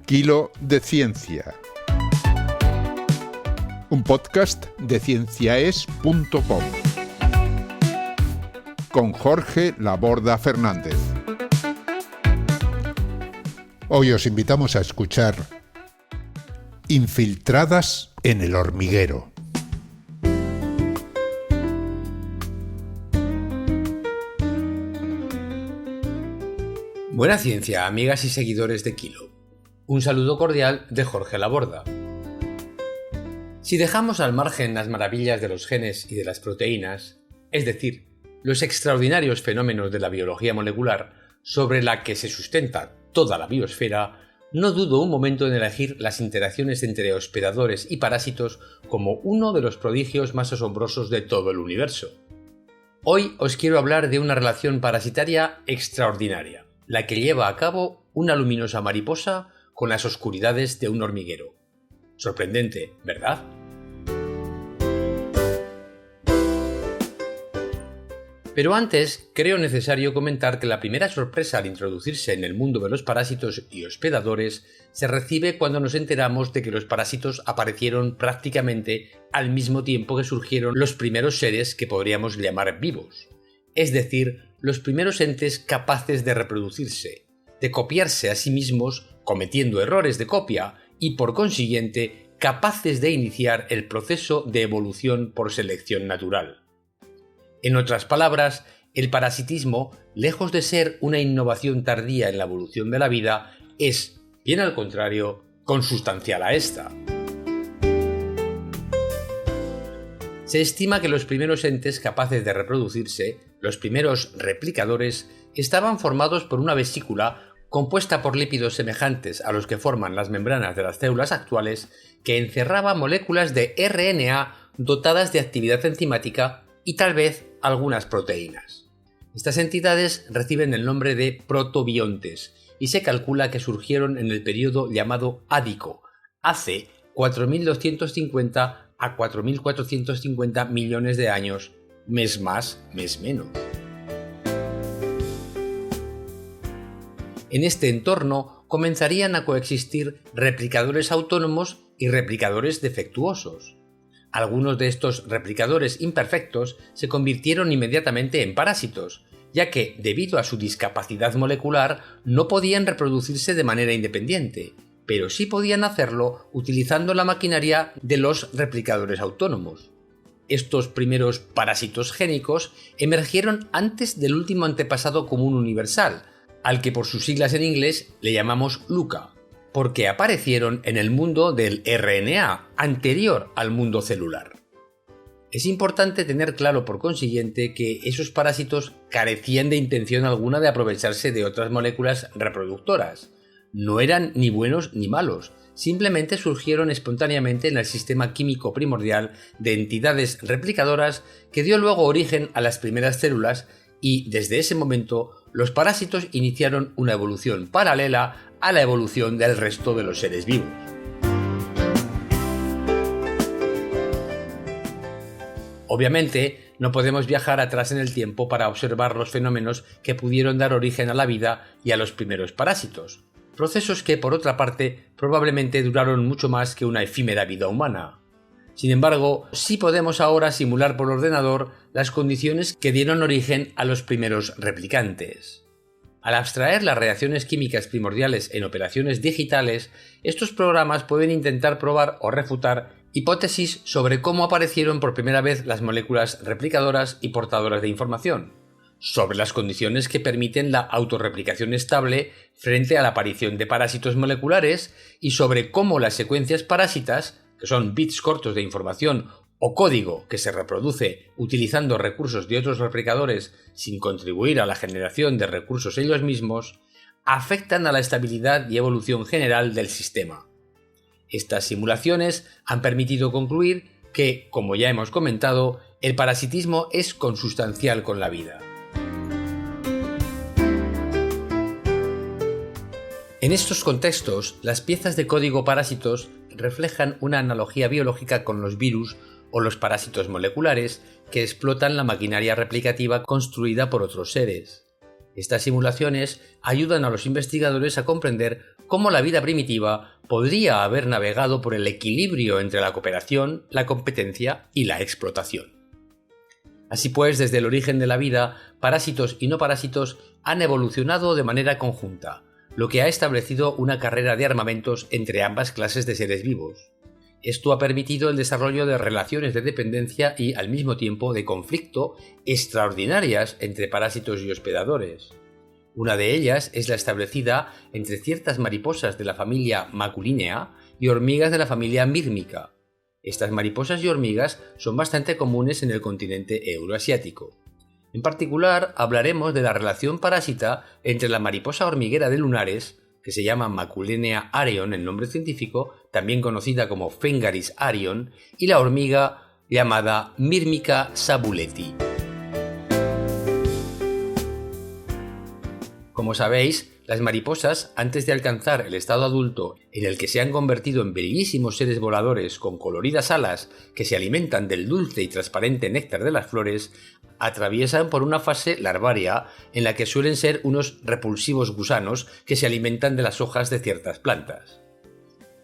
Kilo de Ciencia, un podcast de cienciaes.com con Jorge Laborda Fernández. Hoy os invitamos a escuchar Infiltradas en el hormiguero. Buena ciencia, amigas y seguidores de Kilo. Un saludo cordial de Jorge Laborda. Si dejamos al margen las maravillas de los genes y de las proteínas, es decir, los extraordinarios fenómenos de la biología molecular sobre la que se sustenta toda la biosfera, no dudo un momento en elegir las interacciones entre hospedadores y parásitos como uno de los prodigios más asombrosos de todo el universo. Hoy os quiero hablar de una relación parasitaria extraordinaria, la que lleva a cabo una luminosa mariposa con las oscuridades de un hormiguero. Sorprendente, ¿verdad? Pero antes, creo necesario comentar que la primera sorpresa al introducirse en el mundo de los parásitos y hospedadores se recibe cuando nos enteramos de que los parásitos aparecieron prácticamente al mismo tiempo que surgieron los primeros seres que podríamos llamar vivos, es decir, los primeros entes capaces de reproducirse, de copiarse a sí mismos cometiendo errores de copia y, por consiguiente, capaces de iniciar el proceso de evolución por selección natural. En otras palabras, el parasitismo, lejos de ser una innovación tardía en la evolución de la vida, es, bien al contrario, consustancial a esta. Se estima que los primeros entes capaces de reproducirse, los primeros replicadores, estaban formados por una vesícula compuesta por lípidos semejantes a los que forman las membranas de las células actuales, que encerraba moléculas de RNA dotadas de actividad enzimática y tal vez algunas proteínas. Estas entidades reciben el nombre de protobiontes y se calcula que surgieron en el periodo llamado Ádico, hace 4.250 a 4.450 millones de años, mes más, mes menos. En este entorno comenzarían a coexistir replicadores autónomos y replicadores defectuosos. Algunos de estos replicadores imperfectos se convirtieron inmediatamente en parásitos, ya que, debido a su discapacidad molecular, no podían reproducirse de manera independiente, pero sí podían hacerlo utilizando la maquinaria de los replicadores autónomos. Estos primeros parásitos génicos emergieron antes del último antepasado común universal, al que por sus siglas en inglés le llamamos LUCA, porque aparecieron en el mundo del RNA, anterior al mundo celular. Es importante tener claro, por consiguiente, que esos parásitos carecían de intención alguna de aprovecharse de otras moléculas reproductoras. No eran ni buenos ni malos, simplemente surgieron espontáneamente en el sistema químico primordial de entidades replicadoras que dio luego origen a las primeras células y, desde ese momento, los parásitos iniciaron una evolución paralela a la evolución del resto de los seres vivos. Obviamente, no podemos viajar atrás en el tiempo para observar los fenómenos que pudieron dar origen a la vida y a los primeros parásitos, procesos que, por otra parte, probablemente duraron mucho más que una efímera vida humana. Sin embargo, sí podemos ahora simular por ordenador las condiciones que dieron origen a los primeros replicantes. Al abstraer las reacciones químicas primordiales en operaciones digitales, estos programas pueden intentar probar o refutar hipótesis sobre cómo aparecieron por primera vez las moléculas replicadoras y portadoras de información, sobre las condiciones que permiten la autorreplicación estable frente a la aparición de parásitos moleculares y sobre cómo las secuencias parásitas, que son bits cortos de información o código que se reproduce utilizando recursos de otros replicadores sin contribuir a la generación de recursos ellos mismos, afectan a la estabilidad y evolución general del sistema. Estas simulaciones han permitido concluir que, como ya hemos comentado, el parasitismo es consustancial con la vida. En estos contextos, las piezas de código parásitos reflejan una analogía biológica con los virus o los parásitos moleculares que explotan la maquinaria replicativa construida por otros seres. Estas simulaciones ayudan a los investigadores a comprender cómo la vida primitiva podría haber navegado por el equilibrio entre la cooperación, la competencia y la explotación. Así pues, desde el origen de la vida, parásitos y no parásitos han evolucionado de manera conjunta, lo que ha establecido una carrera de armamentos entre ambas clases de seres vivos. Esto ha permitido el desarrollo de relaciones de dependencia y, al mismo tiempo, de conflicto extraordinarias entre parásitos y hospedadores. Una de ellas es la establecida entre ciertas mariposas de la familia Maculinea y hormigas de la familia Mírmica. Estas mariposas y hormigas son bastante comunes en el continente euroasiático. En particular, hablaremos de la relación parásita entre la mariposa hormiguera de lunares, que se llama Maculinea arion en nombre científico, también conocida como Phengaris arion, y la hormiga llamada Myrmica sabuleti. Como sabéis, las mariposas, antes de alcanzar el estado adulto en el que se han convertido en bellísimos seres voladores con coloridas alas que se alimentan del dulce y transparente néctar de las flores, atraviesan por una fase larvaria en la que suelen ser unos repulsivos gusanos que se alimentan de las hojas de ciertas plantas.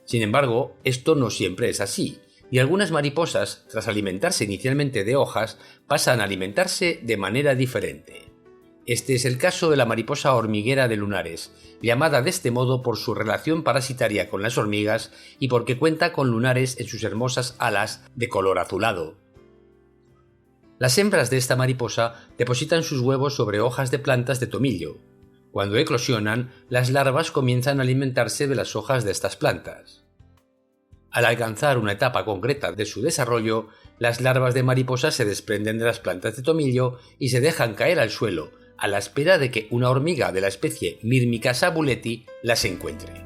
Sin embargo, esto no siempre es así, y algunas mariposas, tras alimentarse inicialmente de hojas, pasan a alimentarse de manera diferente. Este es el caso de la mariposa hormiguera de lunares, llamada de este modo por su relación parasitaria con las hormigas y porque cuenta con lunares en sus hermosas alas de color azulado. Las hembras de esta mariposa depositan sus huevos sobre hojas de plantas de tomillo. Cuando eclosionan, las larvas comienzan a alimentarse de las hojas de estas plantas. Al alcanzar una etapa concreta de su desarrollo, las larvas de mariposa se desprenden de las plantas de tomillo y se dejan caer al suelo, a la espera de que una hormiga de la especie Myrmica sabuleti las encuentre.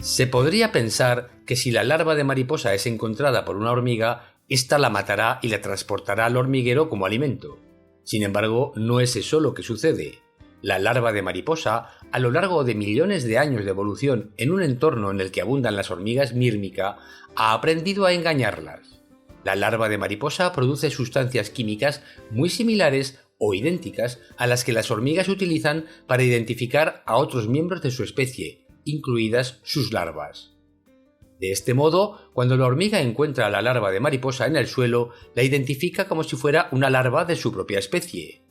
Se podría pensar que si la larva de mariposa es encontrada por una hormiga, ésta la matará y la transportará al hormiguero como alimento. Sin embargo, no es eso lo que sucede. La larva de mariposa, a lo largo de millones de años de evolución en un entorno en el que abundan las hormigas Myrmica, ha aprendido a engañarlas. La larva de mariposa produce sustancias químicas muy similares o idénticas a las que las hormigas utilizan para identificar a otros miembros de su especie, incluidas sus larvas. De este modo, cuando la hormiga encuentra a la larva de mariposa en el suelo, la identifica como si fuera una larva de su propia especie.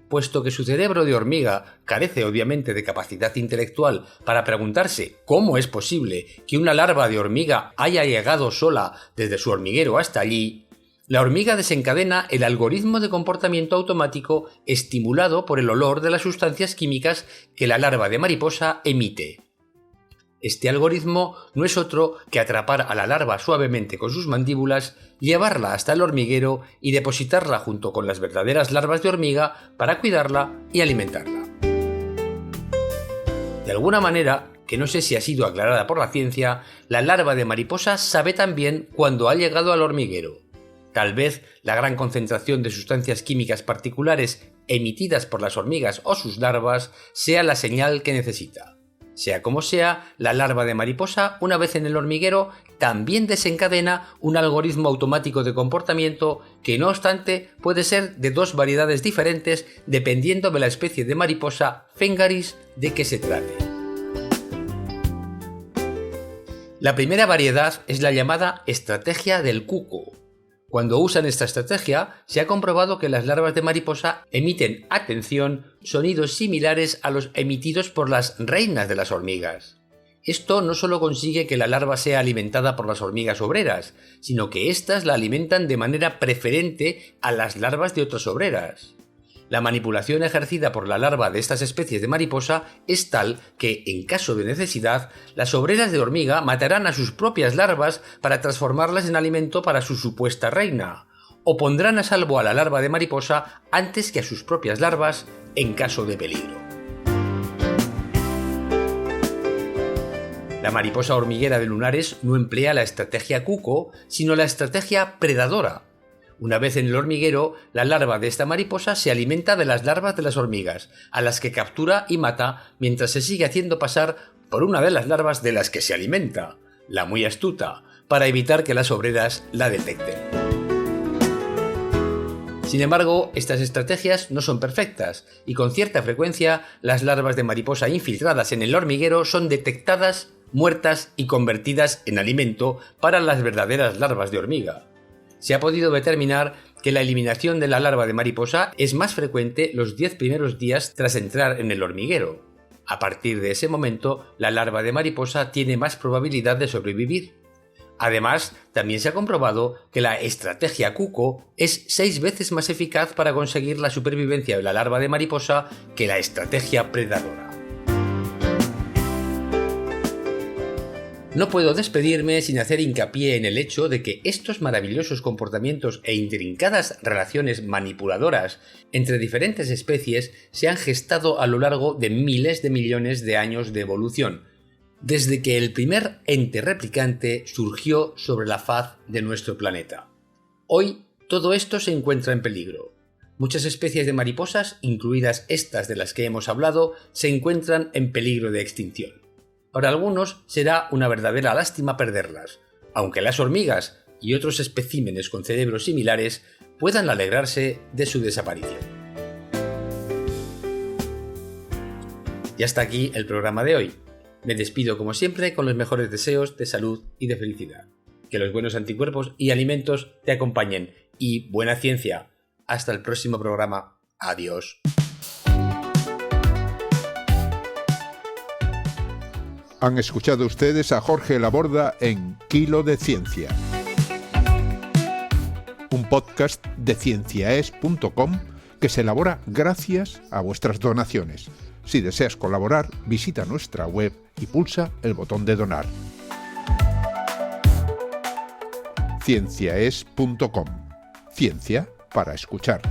Puesto que su cerebro de hormiga carece obviamente de capacidad intelectual para preguntarse cómo es posible que una larva de hormiga haya llegado sola desde su hormiguero hasta allí, la hormiga desencadena el algoritmo de comportamiento automático estimulado por el olor de las sustancias químicas que la larva de mariposa emite. Este algoritmo no es otro que atrapar a la larva suavemente con sus mandíbulas, llevarla hasta el hormiguero y depositarla junto con las verdaderas larvas de hormiga para cuidarla y alimentarla. De alguna manera, que no sé si ha sido aclarada por la ciencia, la larva de mariposa sabe también cuando ha llegado al hormiguero. Tal vez la gran concentración de sustancias químicas particulares emitidas por las hormigas o sus larvas sea la señal que necesita. Sea como sea, la larva de mariposa, una vez en el hormiguero, también desencadena un algoritmo automático de comportamiento que, no obstante, puede ser de dos variedades diferentes dependiendo de la especie de mariposa Phengaris de que se trate. La primera variedad es la llamada estrategia del cuco. Cuando usan esta estrategia, se ha comprobado que las larvas de mariposa emiten, atención, sonidos similares a los emitidos por las reinas de las hormigas. Esto no solo consigue que la larva sea alimentada por las hormigas obreras, sino que éstas la alimentan de manera preferente a las larvas de otras obreras. La manipulación ejercida por la larva de estas especies de mariposa es tal que, en caso de necesidad, las obreras de hormiga matarán a sus propias larvas para transformarlas en alimento para su supuesta reina, o pondrán a salvo a la larva de mariposa antes que a sus propias larvas en caso de peligro. La mariposa hormiguera de lunares no emplea la estrategia cuco, sino la estrategia predadora. Una vez en el hormiguero, la larva de esta mariposa se alimenta de las larvas de las hormigas, a las que captura y mata mientras se sigue haciendo pasar por una de las larvas de las que se alimenta, la muy astuta, para evitar que las obreras la detecten. Sin embargo, estas estrategias no son perfectas y con cierta frecuencia las larvas de mariposa infiltradas en el hormiguero son detectadas, muertas y convertidas en alimento para las verdaderas larvas de hormiga. Se ha podido determinar que la eliminación de la larva de mariposa es más frecuente los 10 primeros días tras entrar en el hormiguero. A partir de ese momento, la larva de mariposa tiene más probabilidad de sobrevivir. Además, también se ha comprobado que la estrategia cuco es 6 veces más eficaz para conseguir la supervivencia de la larva de mariposa que la estrategia predadora. No puedo despedirme sin hacer hincapié en el hecho de que estos maravillosos comportamientos e intrincadas relaciones manipuladoras entre diferentes especies se han gestado a lo largo de miles de millones de años de evolución, desde que el primer ente replicante surgió sobre la faz de nuestro planeta. Hoy todo esto se encuentra en peligro. Muchas especies de mariposas, incluidas estas de las que hemos hablado, se encuentran en peligro de extinción. Para algunos será una verdadera lástima perderlas, aunque las hormigas y otros especímenes con cerebros similares puedan alegrarse de su desaparición. Y hasta aquí el programa de hoy. Me despido como siempre con los mejores deseos de salud y de felicidad. Que los buenos anticuerpos y alimentos te acompañen y buena ciencia. Hasta el próximo programa. Adiós. Han escuchado ustedes a Jorge Laborda en Kilo de Ciencia, un podcast de cienciaes.com que se elabora gracias a vuestras donaciones. Si deseas colaborar, visita nuestra web y pulsa el botón de donar. cienciaes.com. Ciencia para escuchar.